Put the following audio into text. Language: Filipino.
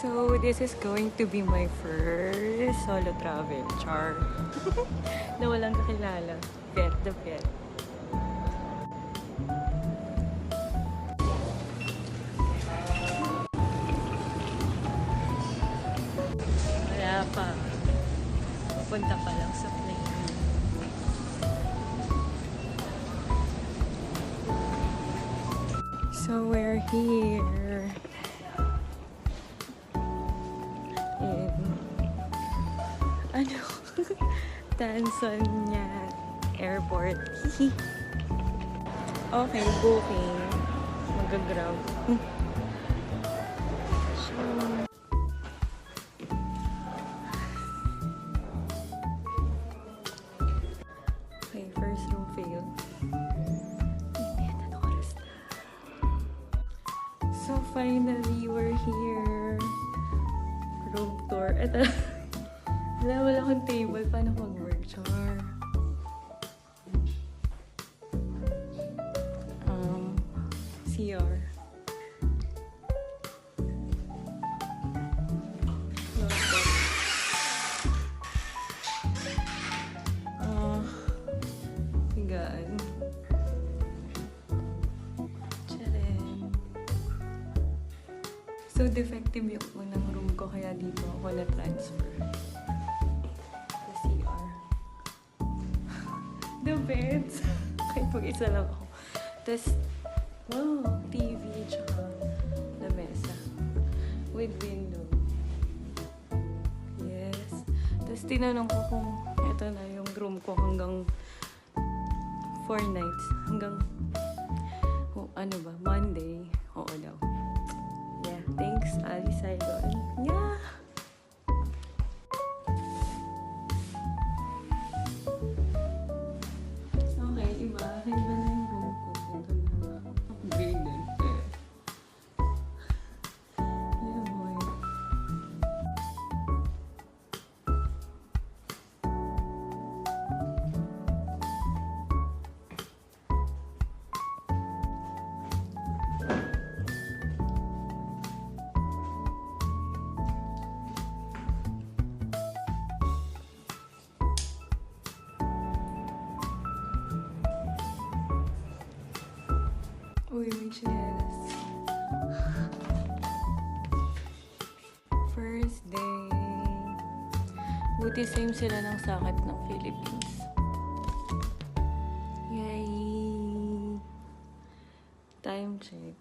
So, this is going to be my first solo travel. Char. Na walang kakilala. Bet the bet. Wala pa. Punta pa lang sa plane. So, we're here. Ano? Tanzania Airport. Okay, booking. Mag-grab. So, okay, first room failed. So finally, we're here. Room tour. Ito. Wala akong table. Paano mag-work? Char. CR. Higaan. Charin. So, defective yung unang room ko, kaya dito ako na-transfer. The beds. Kahit mag-isa lang ako. Tapos, wow, TV, tsaka lamesa. With window. Yes. Tapos, tinanong ko kung ito na yung room ko hanggang 4 nights. Hanggang, ano ba, Monday. Oo daw. Yeah, thanks, Ali Saigon. Yeah! Uy, may chinelas. First day. Buti same sila ng sakit ng Philippines. Yay! Time check.